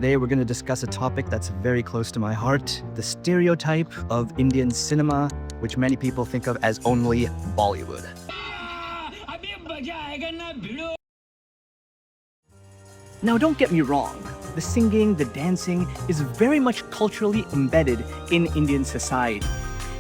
Today we're going to discuss a topic that's very close to my heart, the stereotype of Indian cinema, which many people think of as only Bollywood. Now don't get me wrong, the singing, the dancing is very much culturally embedded in Indian society.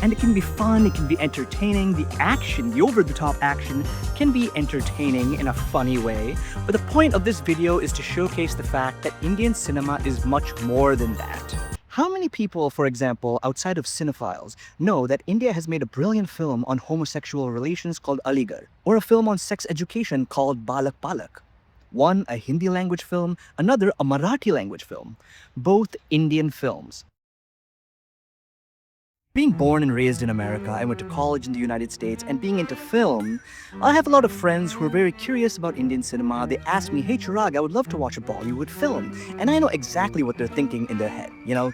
And it can be fun, it can be entertaining, the action, the over-the-top action can be entertaining in a funny way. But the point of this video is to showcase the fact that Indian cinema is much more than that. How many people, for example, outside of cinephiles, know that India has made a brilliant film on homosexual relations called Aligarh, or a film on sex education called Balak Balak? One, a Hindi language film, another, a Marathi language film. Both Indian films. Being born and raised in America, I went to college in the United States, and being into film, I have a lot of friends who are very curious about Indian cinema. They ask me, hey Chirag, I would love to watch a Bollywood film. And I know exactly what they're thinking in their head. You know,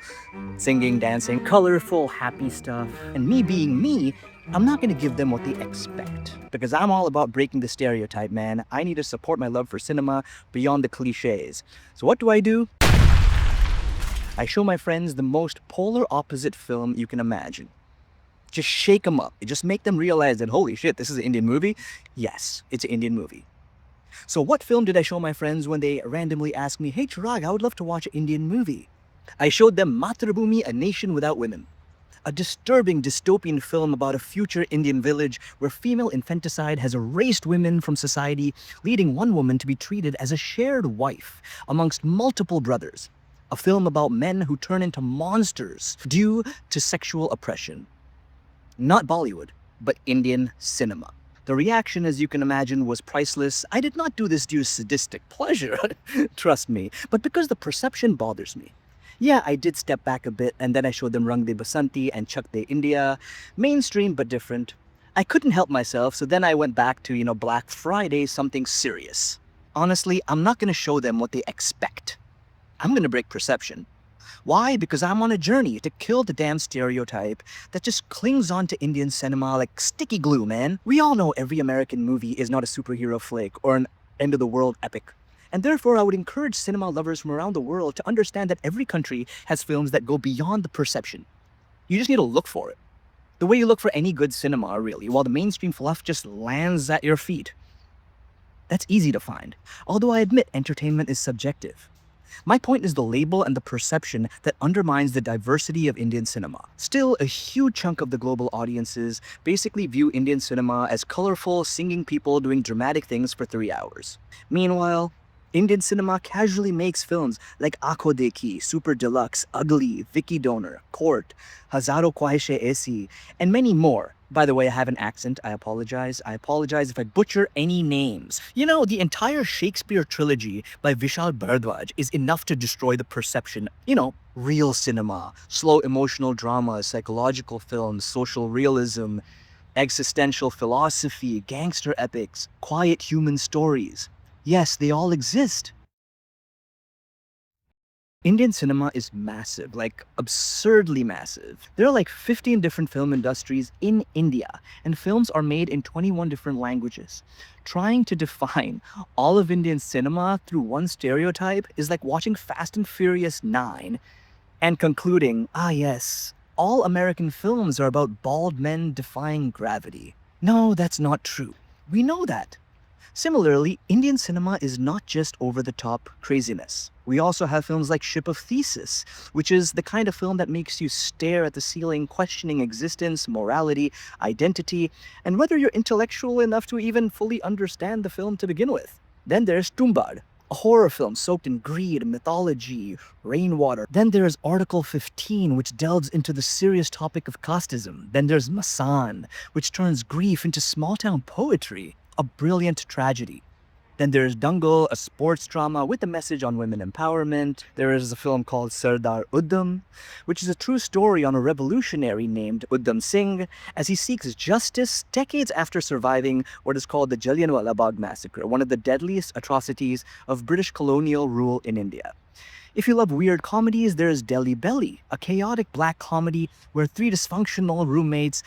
singing, dancing, colorful, happy stuff. And me being me, I'm not going to give them what they expect. Because I'm all about breaking the stereotype, man. I need to support my love for cinema beyond the cliches. So what do? I show my friends the most polar opposite film you can imagine. Just shake them up. Just make them realize that, holy shit, this is an Indian movie? Yes, it's an Indian movie. So what film did I show my friends when they randomly asked me, hey Chirag, I would love to watch an Indian movie? I showed them Matrabhumi, A Nation Without Women. A disturbing dystopian film about a future Indian village where female infanticide has erased women from society, leading one woman to be treated as a shared wife amongst multiple brothers. A film about men who turn into monsters due to sexual oppression. Not Bollywood, but Indian cinema. The reaction, as you can imagine, was priceless. I did not do this due to sadistic pleasure, trust me, but because the perception bothers me. Yeah, I did step back a bit, and then I showed them Rang De Basanti and Chak De India. Mainstream, but different. I couldn't help myself, so then I went back to, Black Friday, something serious. Honestly, I'm not going to show them what they expect. I'm going to break perception. Why? Because I'm on a journey to kill the damn stereotype that just clings on to Indian cinema like sticky glue, man. We all know every American movie is not a superhero flick or an end-of-the-world epic. And therefore, I would encourage cinema lovers from around the world to understand that every country has films that go beyond the perception. You just need to look for it. The way you look for any good cinema, really, while the mainstream fluff just lands at your feet. That's easy to find, although I admit entertainment is subjective. My point is the label and the perception that undermines the diversity of Indian cinema. Still, a huge chunk of the global audiences basically view Indian cinema as colorful, singing people doing dramatic things for 3 hours. Meanwhile, Indian cinema casually makes films like Aakho Dekhi, Super Deluxe, Ugly, Vicky Donor, Court, Hazaro Khwahishein Aisi, and many more. By the way, I have an accent. I apologize. I apologize if I butcher any names. The entire Shakespeare trilogy by Vishal Bharadwaj is enough to destroy the perception. Real cinema, slow emotional dramas, psychological films, social realism, existential philosophy, gangster epics, quiet human stories. Yes, they all exist. Indian cinema is massive, like absurdly massive. There are like 15 different film industries in India, and films are made in 21 different languages. Trying to define all of Indian cinema through one stereotype is like watching Fast and Furious 9 and concluding, yes, all American films are about bald men defying gravity. No, that's not true. We know that. Similarly, Indian cinema is not just over-the-top craziness. We also have films like Ship of Theseus, which is the kind of film that makes you stare at the ceiling, questioning existence, morality, identity, and whether you're intellectual enough to even fully understand the film to begin with. Then there's Tumbad, a horror film soaked in greed, mythology, rainwater. Then there's Article 15, which delves into the serious topic of casteism. Then there's Masan, which turns grief into small-town poetry. A brilliant tragedy. Then there's Dangal, a sports drama with a message on women empowerment. There is a film called Sardar Udham, which is a true story on a revolutionary named Udham Singh as he seeks justice decades after surviving what is called the Jallianwala Bagh massacre, one of the deadliest atrocities of British colonial rule in India. If you love weird comedies, there's Delhi Belly, a chaotic black comedy where 3 dysfunctional roommates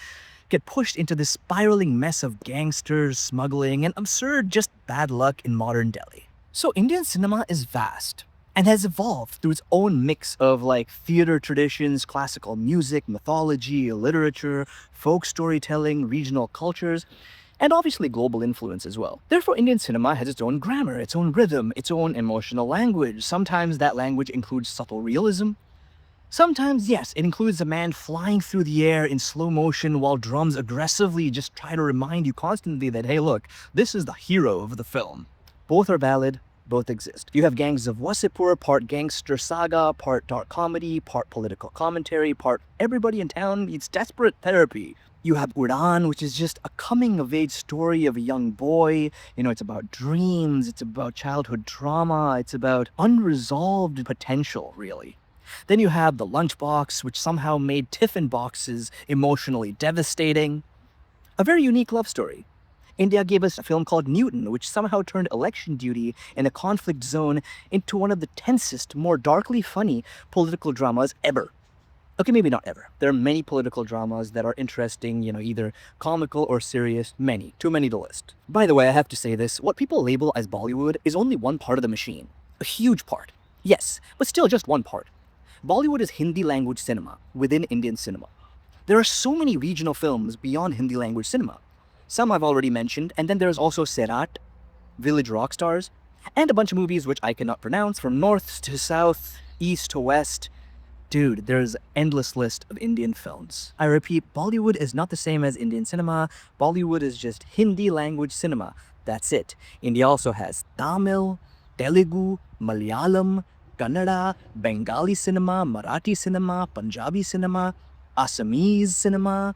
get pushed into this spiraling mess of gangsters, smuggling, and absurd just bad luck in modern Delhi. So Indian cinema is vast. and has evolved through its own mix of like theater traditions, classical music, mythology, literature, folk storytelling, regional cultures, and obviously global influence as well. Therefore, Indian cinema has its own grammar, its own rhythm, its own emotional language. Sometimes that language includes subtle realism. Sometimes, yes, it includes a man flying through the air in slow motion while drums aggressively just try to remind you constantly that, hey, look, this is the hero of the film. Both are valid, both exist. You have Gangs of Wasseypur, part gangster saga, part dark comedy, part political commentary, part everybody in town needs desperate therapy. You have Udan, which is just a coming-of-age story of a young boy. You know, it's about dreams, it's about childhood trauma, it's about unresolved potential, really. Then you have The Lunchbox, which somehow made tiffin boxes emotionally devastating. A very unique love story. India gave us a film called Newton, which somehow turned election duty in a conflict zone into one of the tensest, more darkly funny political dramas ever. Okay, maybe not ever. There are many political dramas that are interesting, either comical or serious. Many. Too many to list. By the way, I have to say this. What people label as Bollywood is only one part of the machine. A huge part. Yes, but still just one part. Bollywood is Hindi language cinema within Indian cinema. There are so many regional films beyond Hindi language cinema. Some I've already mentioned, and then there's also Serat, Village Rockstars, and a bunch of movies which I cannot pronounce, from north to south, east to west. Dude, there's an endless list of Indian films. I repeat, Bollywood is not the same as Indian cinema. Bollywood is just Hindi language cinema. That's it. India also has Tamil, Telugu, Malayalam, Kannada, Bengali cinema, Marathi cinema, Punjabi cinema, Assamese cinema,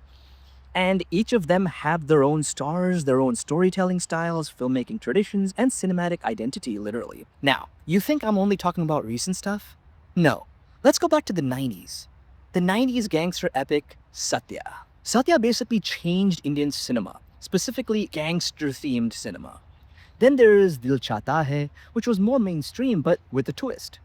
and each of them have their own stars, their own storytelling styles, filmmaking traditions, and cinematic identity, literally. Now, you think I'm only talking about recent stuff? No. Let's go back to the 90s. The 90s gangster epic Satya. Satya basically changed Indian cinema, specifically gangster-themed cinema. Then there is Dil Chahta Hai, which was more mainstream but with a twist.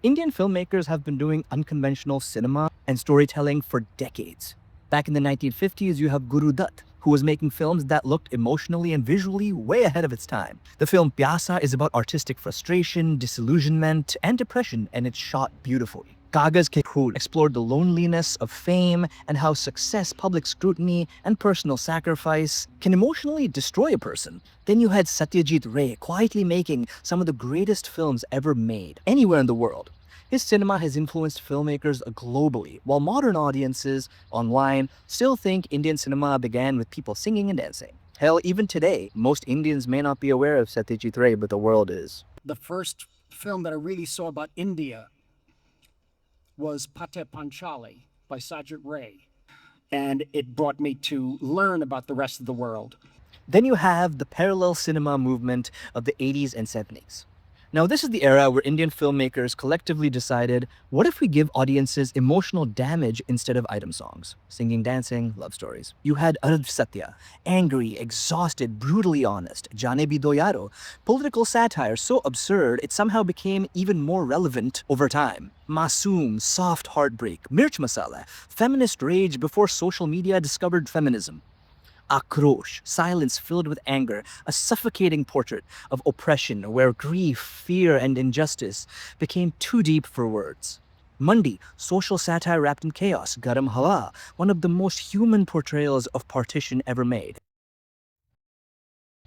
Indian filmmakers have been doing unconventional cinema and storytelling for decades. Back in the 1950s, you have Guru Dutt, who was making films that looked emotionally and visually way ahead of its time. The film Pyasa is about artistic frustration, disillusionment, and depression, and it's shot beautifully. Kagaz Ke Phool explored the loneliness of fame and how success, public scrutiny, and personal sacrifice can emotionally destroy a person. Then you had Satyajit Ray quietly making some of the greatest films ever made, anywhere in the world. His cinema has influenced filmmakers globally, while modern audiences online still think Indian cinema began with people singing and dancing. Hell, even today, most Indians may not be aware of Satyajit Ray, but the world is. The first film that I really saw about India was Pate Panchali by Sajid Ray, and it brought me to learn about the rest of the world. Then you have the parallel cinema movement of the 80s and 70s. Now, this is the era where Indian filmmakers collectively decided, what if we give audiences emotional damage instead of item songs? Singing, dancing, love stories. You had Ardh Satya, angry, exhausted, brutally honest. Jaane Bhi Do Yaro, political satire so absurd it somehow became even more relevant over time. Masoom, soft heartbreak. Mirch Masala, feminist rage before social media discovered feminism. Akrosh, silence filled with anger, a suffocating portrait of oppression where grief, fear, and injustice became too deep for words. Mandi, social satire wrapped in chaos. Garam Hawa, one of the most human portrayals of partition ever made.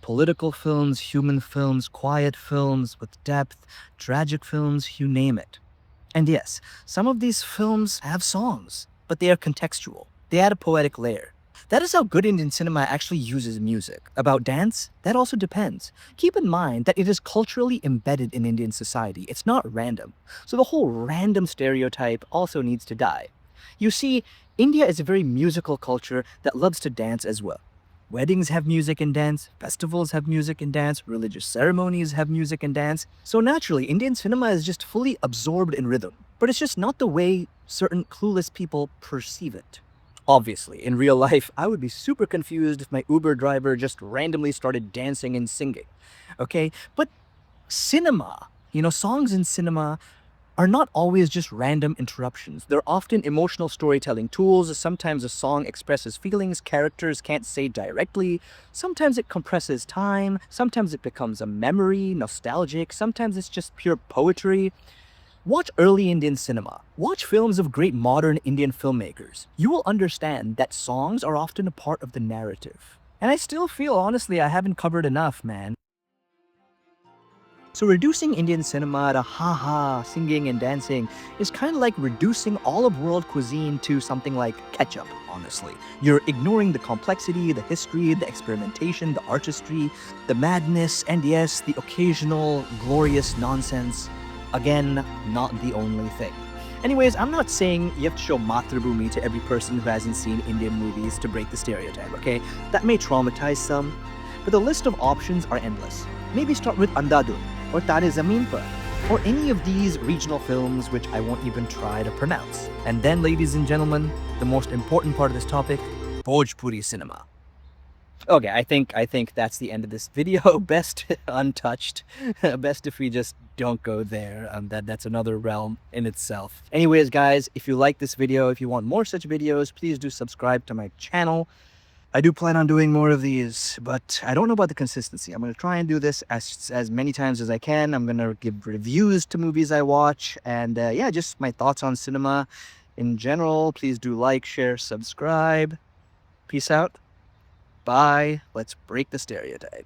Political films, human films, quiet films with depth, tragic films, you name it. And yes, some of these films have songs, but they are contextual. They add a poetic layer. That is how good Indian cinema actually uses music. About dance, that also depends. Keep in mind that it is culturally embedded in Indian society. It's not random. So the whole random stereotype also needs to die. You see, India is a very musical culture that loves to dance as well. Weddings have music and dance, festivals have music and dance, religious ceremonies have music and dance. So naturally, Indian cinema is just fully absorbed in rhythm. But it's just not the way certain clueless people perceive it. Obviously, in real life, I would be super confused if my Uber driver just randomly started dancing and singing. Okay? But cinema, songs in cinema are not always just random interruptions. They're often emotional storytelling tools. Sometimes a song expresses feelings characters can't say directly. Sometimes it compresses time. Sometimes it becomes a memory, nostalgic. Sometimes it's just pure poetry. Watch early Indian cinema. Watch films of great modern Indian filmmakers. You will understand that songs are often a part of the narrative. And I still feel, honestly, I haven't covered enough, man. So reducing Indian cinema to haha, singing and dancing is kind of like reducing all of world cuisine to something like ketchup, honestly. You're ignoring the complexity, the history, the experimentation, the artistry, the madness, and yes, the occasional glorious nonsense. Again, not the only thing. Anyways, I'm not saying you have to show Matrabhumi to every person who hasn't seen Indian movies to break the stereotype, okay? That may traumatize some, but the list of options are endless. Maybe start with Andhadhun, or Tare Zameen Par, or any of these regional films which I won't even try to pronounce. And then, ladies and gentlemen, the most important part of this topic, Bhojpuri cinema. Okay, I think that's the end of this video. Best untouched. Best if we just don't go there. That's another realm in itself. Anyways, guys, if you like this video, if you want more such videos, please do subscribe to my channel. I do plan on doing more of these, but I don't know about the consistency. I'm going to try and do this as many times as I can. I'm going to give reviews to movies I watch, and yeah, just my thoughts on cinema in general. Please do like, share, subscribe. Peace out. Bye. Let's break the stereotype.